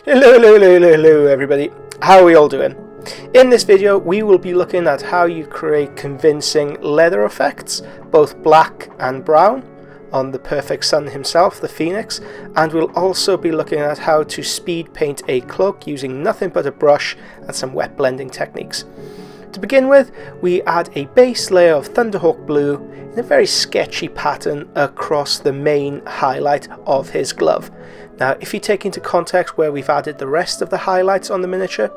Hello everybody, how are we all doing? In this video we will be looking at how you create convincing leather effects, both black and brown, on the perfect sun himself, the Phoenix, and we'll also be looking at how to speed paint a cloak using nothing but a brush and some wet blending techniques. To begin with, we add a base layer of Thunderhawk blue in a very sketchy pattern across the main highlight of his glove. Now, if you take into context where we've added the rest of the highlights on the miniature,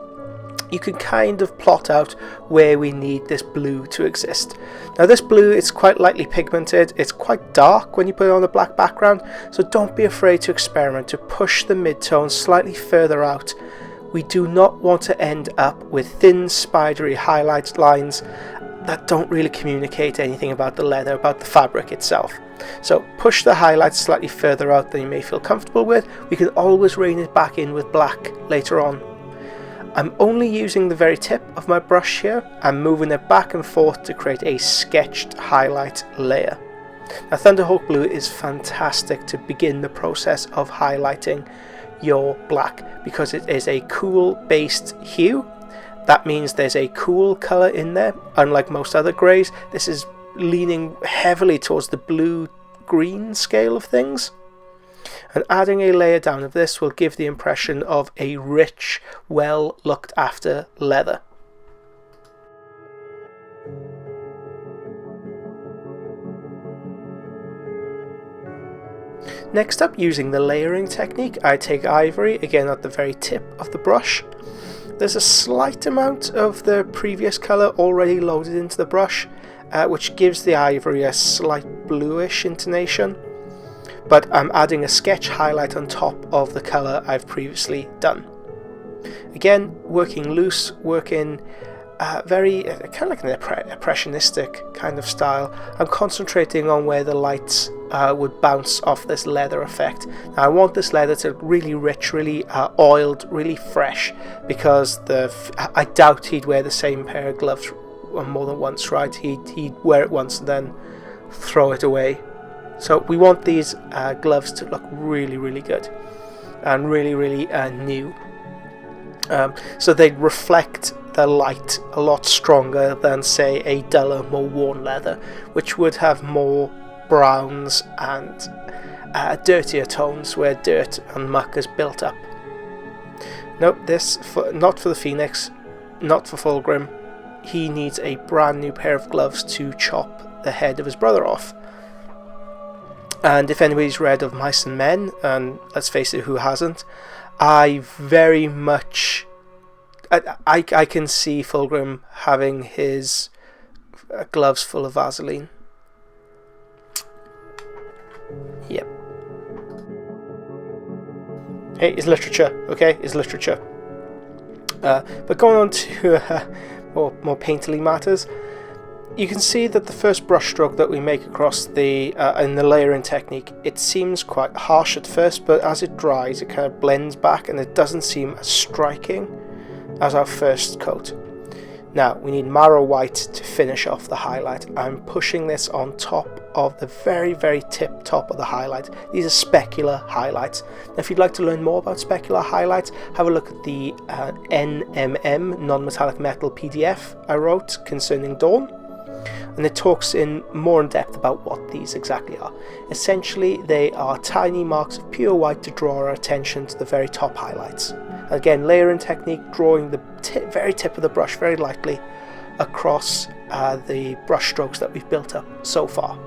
you can kind of plot out where we need this blue to exist. Now, this blue is quite lightly pigmented, it's quite dark when you put it on a black background, so don't be afraid to experiment, to push the midtones slightly further out. We do not want to end up with thin, spidery highlight lines that don't really communicate anything about the leather, about the fabric itself. So push the highlights slightly further out than you may feel comfortable with. We can always rein it back in with black later on. I'm only using the very tip of my brush here and moving it back and forth to create a sketched highlight layer. Now, Thunderhawk blue is fantastic to begin the process of highlighting your black because it is a cool based hue. That means there's a cool color in there. Unlike most other greys, this is leaning heavily towards the blue green scale of things, and adding a layer down of this will give the impression of a rich, well looked after leather. Next up, using the layering technique, I take ivory, again at the very tip of the brush. There's a slight amount of the previous colour already loaded into the brush, which gives the ivory a slight bluish intonation, but I'm adding a sketch highlight on top of the colour I've previously done. Again, working loose, working very kind of like an impressionistic kind of style. I'm concentrating on where the lights would bounce off this leather effect. Now, I want this leather to really rich, really oiled, really fresh, because I doubt he'd wear the same pair of gloves more than once, right? He'd wear it once and then throw it away. So we want these gloves to look really, really good and really, really new. So they reflect the light a lot stronger than, say, a duller, more worn leather, which would have more browns and dirtier tones where dirt and muck is built up. Nope, not for the Phoenix, not for Fulgrim. He needs a brand new pair of gloves to chop the head of his brother off. And if anybody's read of Mice and Men, and let's face it, who hasn't, I very much I can see Fulgrim having his gloves full of Vaseline. Yep. Hey, it's literature, okay? It's literature. But going on to more painterly matters, you can see that the first brush stroke that we make across the in the layering technique, it seems quite harsh at first, but as it dries, it kind of blends back and it doesn't seem as striking as our first coat. Now we need marrow white to finish off the highlight. I'm pushing this on top of the very, very tip top of the highlight. These are specular highlights. Now, if you'd like to learn more about specular highlights, have a look at the NMM, non-metallic metal PDF I wrote concerning Dawn, and it talks in more in depth about what these exactly are. Essentially, they are tiny marks of pure white to draw our attention to the very top highlights. Again, layering technique, drawing the very tip of the brush very lightly across the brush strokes that we've built up so far.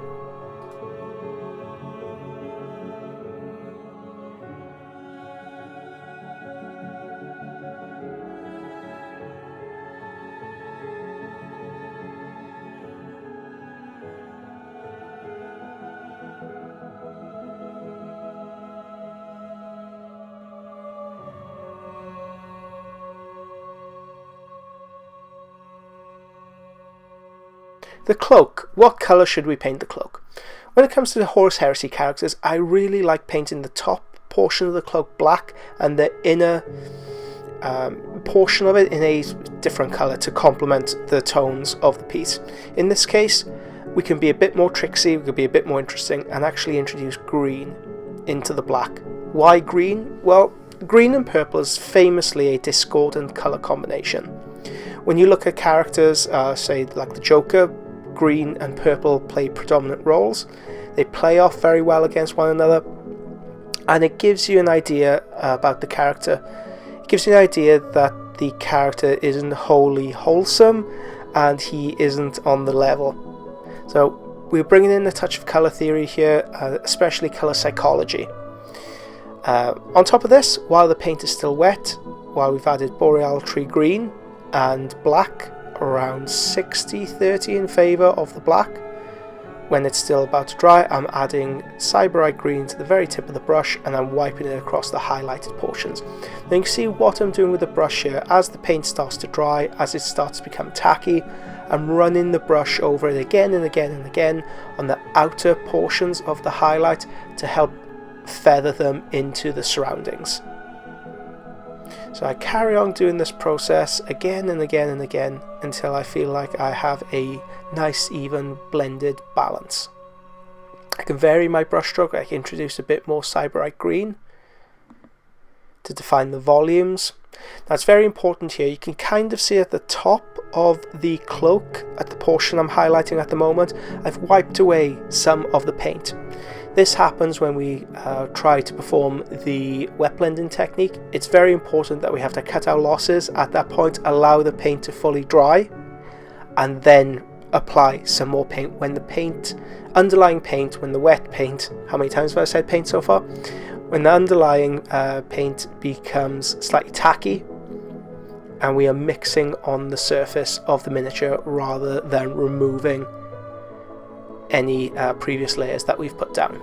The cloak. What colour should we paint the cloak? When it comes to the Horus Heresy characters, I really like painting the top portion of the cloak black and the inner portion of it in a different colour to complement the tones of the piece. In this case, we can be a bit more tricksy, we can be a bit more interesting and actually introduce green into the black. Why green? Well, green and purple is famously a discordant colour combination. When you look at characters, say like the Joker, green and purple play predominant roles. They play off very well against one another, and it gives you an idea about the character. It gives you an idea that the character isn't wholly wholesome and he isn't on the level. So we're bringing in a touch of colour theory here, especially colour psychology. On top of this, while the paint is still wet, while we've added boreal tree green and black, around 60-30 in favour of the black. When it's still about to dry, I'm adding Cyberite green to the very tip of the brush and I'm wiping it across the highlighted portions. Now you can see what I'm doing with the brush here. As the paint starts to dry, as it starts to become tacky, I'm running the brush over it again and again and again on the outer portions of the highlight to help feather them into the surroundings. So I carry on doing this process again and again and again until I feel like I have a nice even blended balance. I can vary my brushstroke. I can introduce a bit more Cyberite green to define the volumes. That's very important here. You can kind of see at the top of the cloak, at the portion I'm highlighting at the moment, I've wiped away some of the paint. This happens when we try to perform the wet blending technique. It's very important that we have to cut our losses at that point, allow the paint to fully dry, and then apply some more paint. When the paint, underlying paint, when the wet paint, how many times have I said paint so far? When the underlying paint becomes slightly tacky, and we are mixing on the surface of the miniature rather than removing any previous layers that we've put down.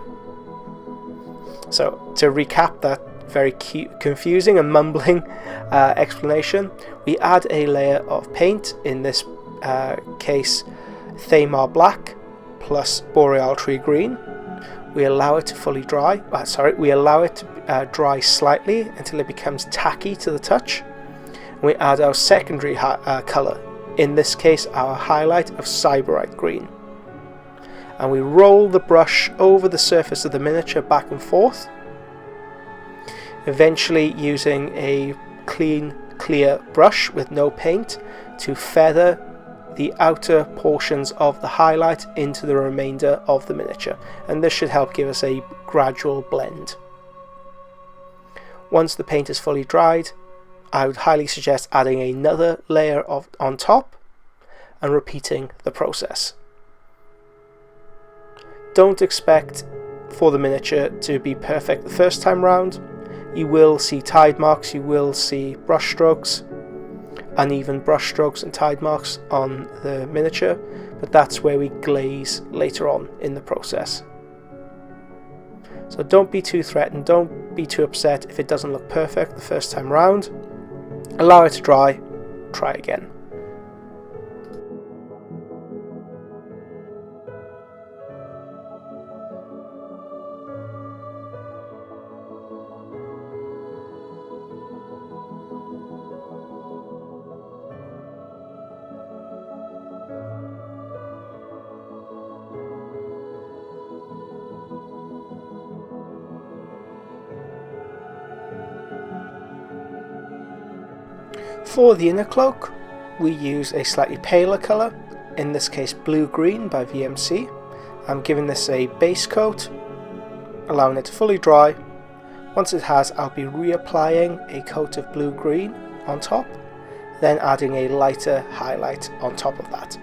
So to recap that very confusing and mumbling explanation, we add a layer of paint, in this case Thamar black plus boreal tree green. We allow it to fully dry, we allow it to dry slightly until it becomes tacky to the touch. We add our secondary colour, in this case our highlight of Cyberite green. And we roll the brush over the surface of the miniature back and forth, eventually using a clean, clear brush with no paint to feather the outer portions of the highlight into the remainder of the miniature, and this should help give us a gradual blend. Once the paint is fully dried, I would highly suggest adding another layer on top and repeating the process. Don't expect for the miniature to be perfect the first time round. You will see tide marks, you will see brush strokes, uneven brush strokes and tide marks on the miniature, but that's where we glaze later on in the process. So don't be too threatened, don't be too upset if it doesn't look perfect the first time round. Allow it to dry, try again. For the inner cloak, we use a slightly paler colour, in this case blue-green by VMC. I'm giving this a base coat, allowing it to fully dry. Once it has, I'll be reapplying a coat of blue-green on top, then adding a lighter highlight on top of that.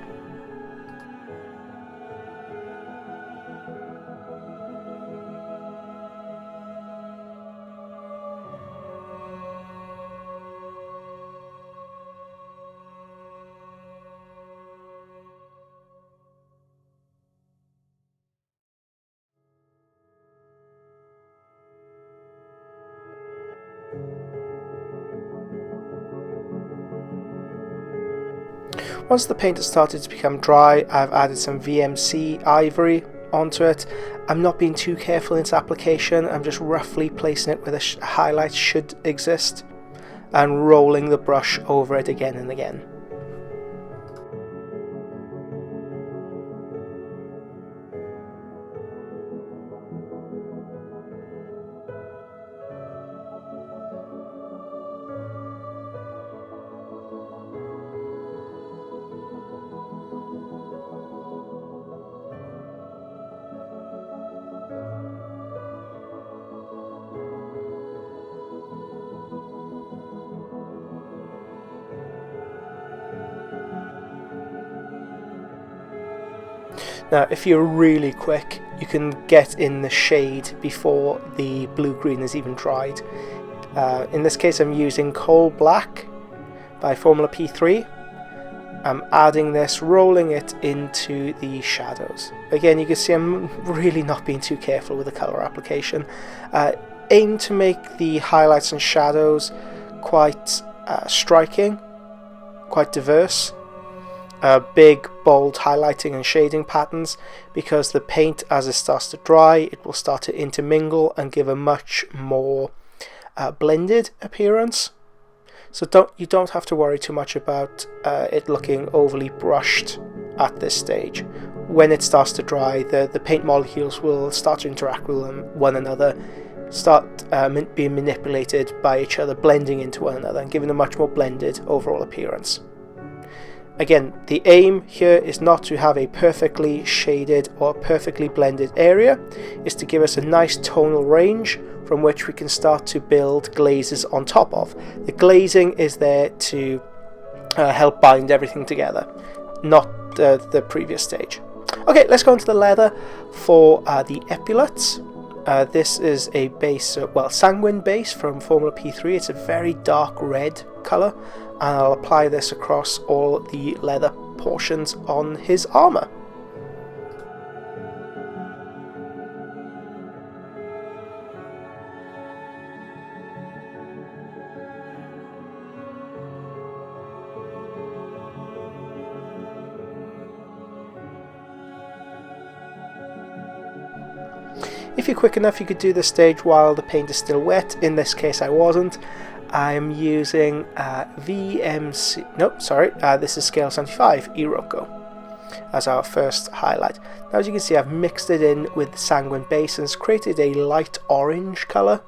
Once the paint has started to become dry, I've added some VMC ivory onto it. I'm not being too careful in its application, I'm just roughly placing it where the highlight should exist and rolling the brush over it again and again. Now if you're really quick, you can get in the shade before the blue-green is even dried. In this case I'm using Coal Black by Formula P3. I'm adding this, rolling it into the shadows. Again, you can see I'm really not being too careful with the colour application. Aim to make the highlights and shadows quite striking, quite diverse. Big, bold highlighting and shading patterns, because the paint, as it starts to dry, it will start to intermingle and give a much more blended appearance. So you don't have to worry too much about it looking overly brushed at this stage. When it starts to dry, the paint molecules will start to interact with one another, start being manipulated by each other, blending into one another and giving a much more blended overall appearance. Again, the aim here is not to have a perfectly shaded or perfectly blended area, is to give us a nice tonal range from which we can start to build glazes on top of. The glazing is there to help bind everything together, not the previous stage. Okay, let's go into the leather for the epaulets. This is a base, sanguine base from Formula P3. It's a very dark red colour, and I'll apply this across all the leather portions on his armour. If you're quick enough, you could do this stage while the paint is still wet. In this case I wasn't. I'm using this is scale 75 Iroko as our first highlight. Now as you can see, I've mixed it in with the sanguine base and it's created a light orange colour.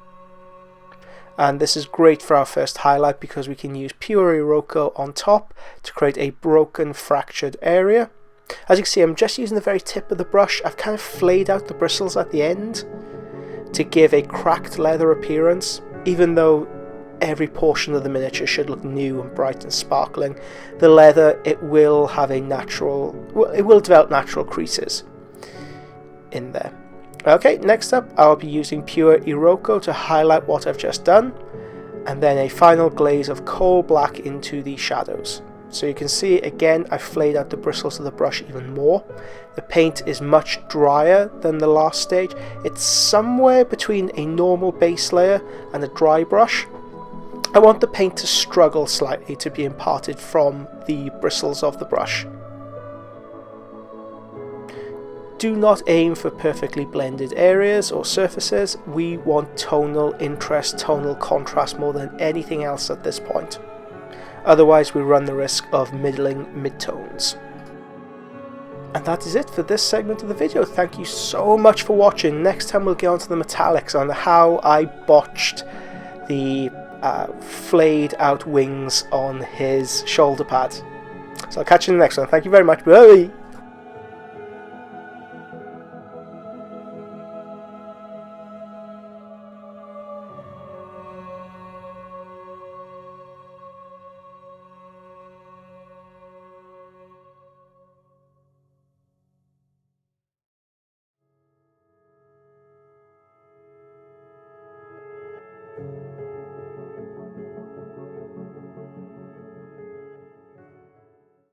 And this is great for our first highlight because we can use pure Iroko on top to create a broken, fractured area. As you can see, I'm just using the very tip of the brush. I've kind of flayed out the bristles at the end to give a cracked leather appearance. Even though every portion of the miniature should look new and bright and sparkling, the leather, it will develop natural creases in there. Okay, next up I'll be using pure Iroko to highlight what I've just done, and then a final glaze of Coal Black into the shadows. So you can see again I've flayed out the bristles of the brush even more. The paint is much drier than the last stage. It's somewhere between a normal base layer and a dry brush. I want the paint to struggle slightly to be imparted from the bristles of the brush. Do not aim for perfectly blended areas or surfaces. We want tonal interest, tonal contrast more than anything else at this point. Otherwise we run the risk of middling midtones. And that is it for this segment of the video. Thank you so much for watching. Next time we'll get on to the metallics on how I botched the flayed out wings on his shoulder pad. So I'll catch you in the next one. Thank you very much. Bye!